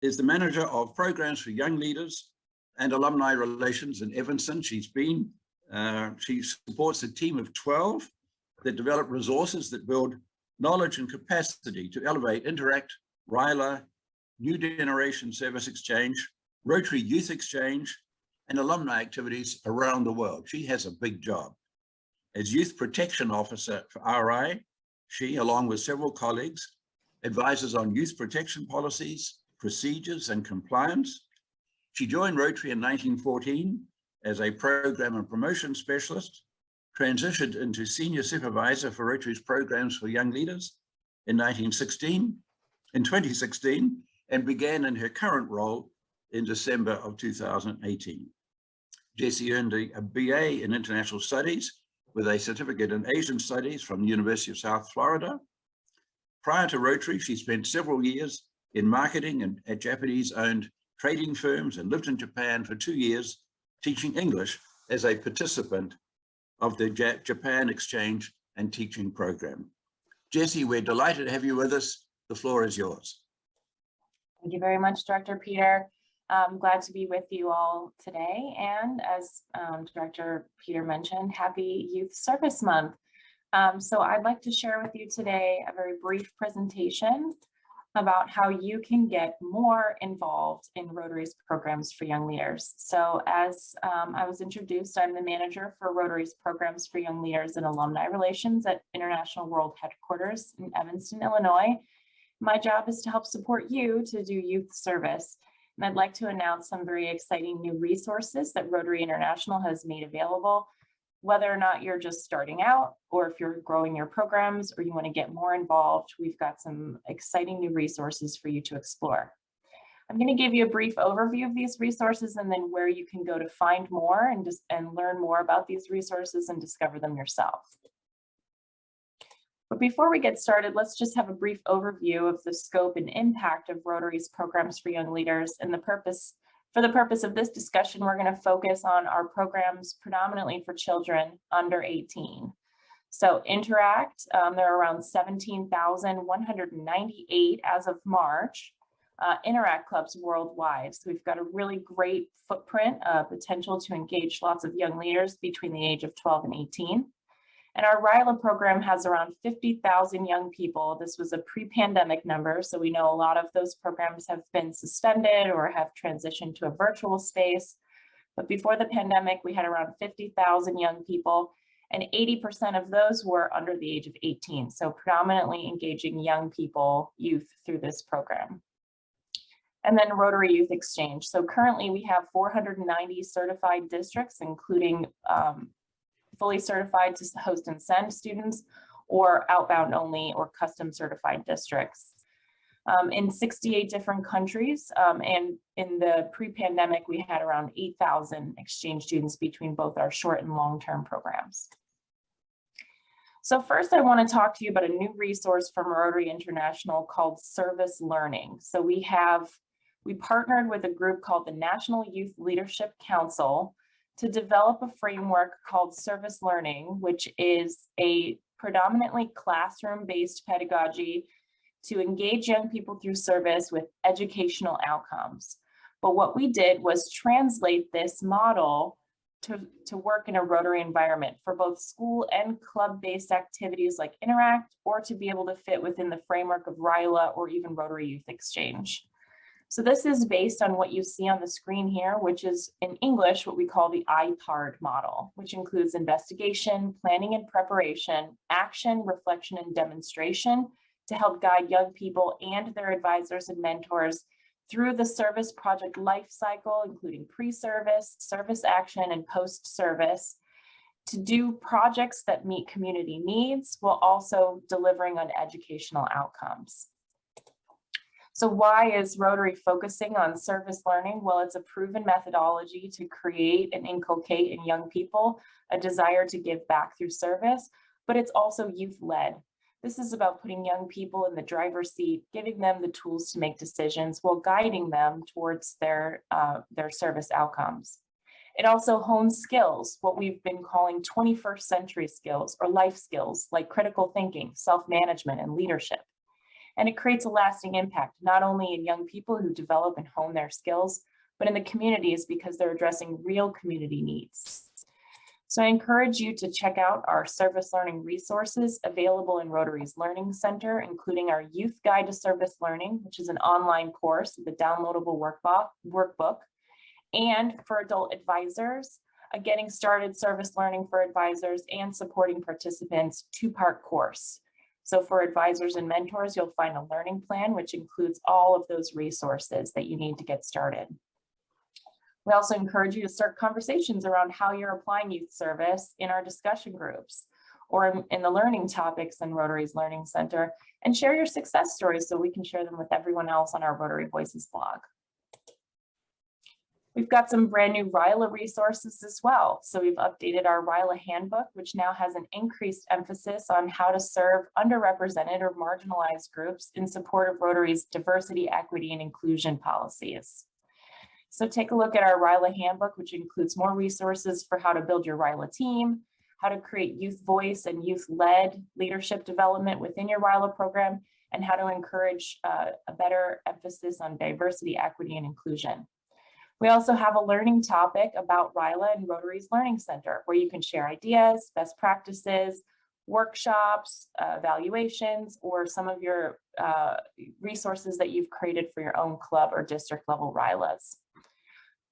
is the manager of programs for young leaders and alumni relations in Evanston. She supports a team of 12 that develop resources that build knowledge and capacity to elevate, interact, Ryla, New Generation Service Exchange, Rotary Youth Exchange, and alumni activities around the world. She has a big job. As Youth Protection Officer for RI, she, along with several colleagues, advises on youth protection policies, procedures, and compliance. She joined Rotary in 1914 as a program and promotion specialist, transitioned into senior supervisor for Rotary's programs for young leaders in 2016, and began in her current role in December of 2018. Jessie earned a BA in International Studies with a certificate in Asian Studies from the University of South Florida. Prior to Rotary, she spent several years in marketing and at Japanese-owned trading firms and lived in Japan for 2 years, teaching English as a participant of the Japan Exchange and Teaching Program. Jessie, we're delighted to have you with us. The floor is yours. Thank you very much, Director Peter. I'm glad to be with you all today. And as Director Peter mentioned, happy Youth Service Month. So I'd like to share with you today a very brief presentation about how you can get more involved in Rotary's programs for young leaders. So as I was introduced, I'm the manager for Rotary's programs for young leaders and alumni relations at International World Headquarters in Evanston, Illinois. My job is to help support you to do youth service. And I'd like to announce some very exciting new resources that Rotary International has made available. Whether or not you're just starting out, or if you're growing your programs, or you want to get more involved, we've got some exciting new resources for you to explore. I'm going to give you a brief overview of these resources and then where you can go to find more and learn more about these resources and discover them yourself. But before we get started, let's just have a brief overview of the scope and impact of Rotary's programs for young leaders and for the purpose of this discussion, we're going to focus on our programs predominantly for children under 18. So Interact, there are around 17,198 as of March, Interact clubs worldwide. So we've got a really great footprint, potential to engage lots of young leaders between the age of 12 and 18. And our Ryla program has around 50,000 young people. This was a pre-pandemic number, so we know a lot of those programs have been suspended or have transitioned to a virtual space. But before the pandemic, we had around 50,000 young people, and 80% of those were under the age of 18. So predominantly engaging young people, youth, through this program. And then Rotary Youth Exchange. So currently we have 490 certified districts, including fully certified to host and send students, or outbound only or custom certified districts in 68 different countries. And in the pre-pandemic, we had around 8,000 exchange students between both our short and long-term programs. So first, I want to talk to you about a new resource from Rotary International called Service Learning. So we partnered with a group called the National Youth Leadership Council to develop a framework called Service Learning, which is a predominantly classroom-based pedagogy to engage young people through service with educational outcomes. But what we did was translate this model to work in a Rotary environment for both school and club-based activities like Interact, or to be able to fit within the framework of Ryla or even Rotary Youth Exchange. So this is based on what you see on the screen here, which is in English, what we call the Ipart model, which includes investigation, planning and preparation, action, reflection, and demonstration to help guide young people and their advisors and mentors through the service project life cycle, including pre-service, service action, and post-service, to do projects that meet community needs while also delivering on educational outcomes. So why is Rotary focusing on service learning? Well, it's a proven methodology to create and inculcate in young people a desire to give back through service, but it's also youth-led. This is about putting young people in the driver's seat, giving them the tools to make decisions while guiding them towards their service outcomes. It also hones skills, what we've been calling 21st century skills or life skills like critical thinking, self-management, and leadership. And it creates a lasting impact, not only in young people who develop and hone their skills, but in the communities because they're addressing real community needs. So I encourage you to check out our service learning resources available in Rotary's Learning Center, including our Youth Guide to Service Learning, which is an online course with a downloadable workbook, and for adult advisors, a Getting Started Service Learning for Advisors and Supporting Participants two-part course. So for advisors and mentors, you'll find a learning plan, which includes all of those resources that you need to get started. We also encourage you to start conversations around how you're applying youth service in our discussion groups or in the learning topics in Rotary's Learning Center, and share your success stories so we can share them with everyone else on our Rotary Voices blog. We've got some brand new Ryla resources as well. So we've updated our Ryla handbook, which now has an increased emphasis on how to serve underrepresented or marginalized groups in support of Rotary's diversity, equity, and inclusion policies. So take a look at our Ryla handbook, which includes more resources for how to build your Ryla team, how to create youth voice and youth-led leadership development within your Ryla program, and how to encourage a better emphasis on diversity, equity, and inclusion. We also have a learning topic about Ryla and Rotary's Learning Center, where you can share ideas, best practices, workshops, evaluations, or some of your resources that you've created for your own club or district level Rylas.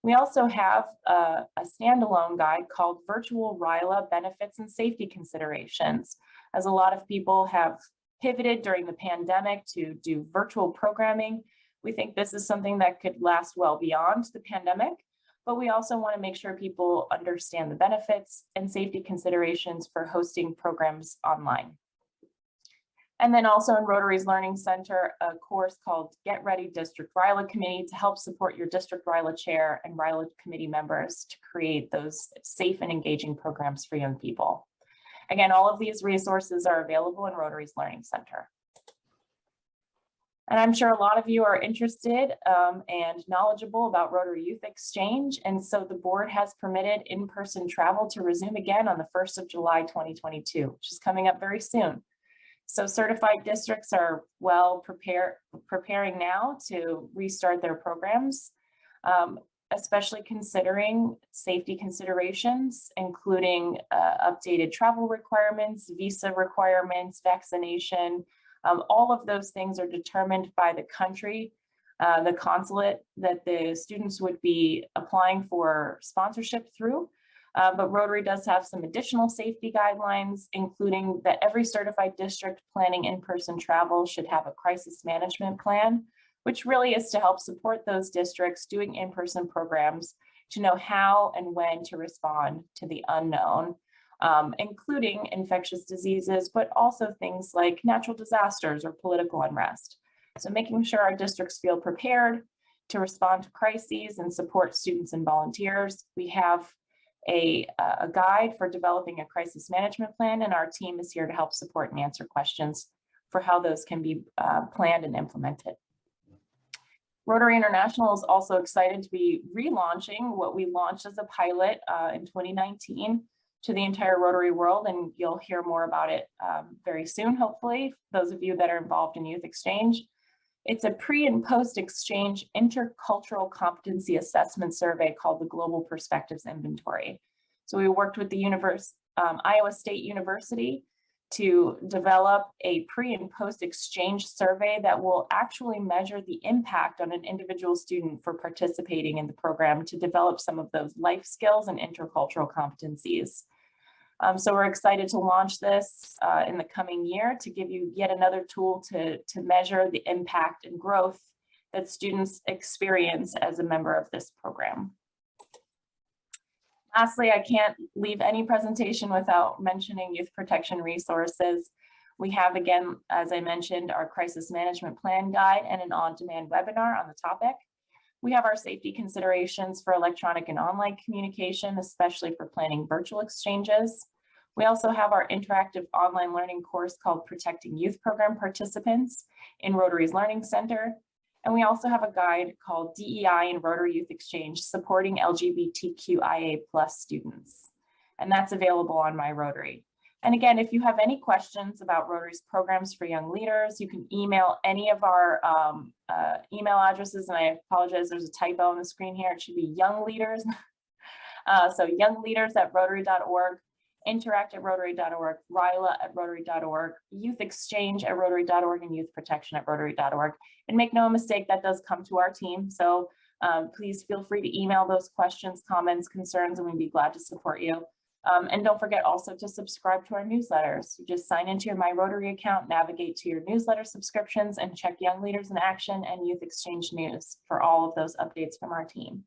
We also have a standalone guide called Virtual Ryla Benefits and Safety Considerations. As a lot of people have pivoted during the pandemic to do virtual programming, we think this is something that could last well beyond the pandemic, but we also want to make sure people understand the benefits and safety considerations for hosting programs online. And then also in Rotary's Learning Center, a course called Get Ready District Ryla Committee to help support your District Ryla Chair and Ryla Committee members to create those safe and engaging programs for young people. Again, all of these resources are available in Rotary's Learning Center. And I'm sure a lot of you are interested and knowledgeable about Rotary Youth Exchange. And so the board has permitted in-person travel to resume again on the 1st of July, 2022, which is coming up very soon. So certified districts are well preparing now to restart their programs, especially considering safety considerations, including updated travel requirements, visa requirements, vaccination. All of those things are determined by the country, the consulate that the students would be applying for sponsorship through. But Rotary does have some additional safety guidelines, including that every certified district planning in-person travel should have a crisis management plan, which really is to help support those districts doing in-person programs to know how and when to respond to the unknown, including infectious diseases, but also things like natural disasters or political unrest. So making sure our districts feel prepared to respond to crises and support students and volunteers. We have a guide for developing a crisis management plan, and our team is here to help support and answer questions for how those can be planned and implemented. Rotary International is also excited to be relaunching what we launched as a pilot in 2019 to the entire Rotary world, and you'll hear more about it very soon, hopefully, those of you that are involved in Youth Exchange. It's a pre and post exchange intercultural competency assessment survey called the Global Perspectives Inventory. So we worked with the Iowa State University to develop a pre and post exchange survey that will actually measure the impact on an individual student for participating in the program to develop some of those life skills and intercultural competencies. So we're excited to launch this in the coming year to give you yet another tool to measure the impact and growth that students experience as a member of this program. Lastly, I can't leave any presentation without mentioning Youth Protection Resources. We have, again, as I mentioned, our Crisis Management Plan Guide and an on-demand webinar on the topic. We have our safety considerations for electronic and online communication, especially for planning virtual exchanges. We also have our interactive online learning course called Protecting Youth Program Participants in Rotary's Learning Center. And we also have a guide called DEI and Rotary Youth Exchange, supporting LGBTQIA+ students. And that's available on My Rotary. And again, if you have any questions about Rotary's programs for young leaders, you can email any of our email addresses. And I apologize, there's a typo on the screen here. It should be young leaders. So youngleaders@rotary.org, interact@rotary.org, Ryla@rotary.org, youth exchange@rotary.org, and youth protection@rotary.org. And make no mistake, that does come to our team. So please feel free to email those questions, comments, concerns, and we'd be glad to support you. And don't forget also to subscribe to our newsletters. You just sign into your My Rotary account, navigate to your newsletter subscriptions, and check Young Leaders in Action and Youth Exchange News for all of those updates from our team.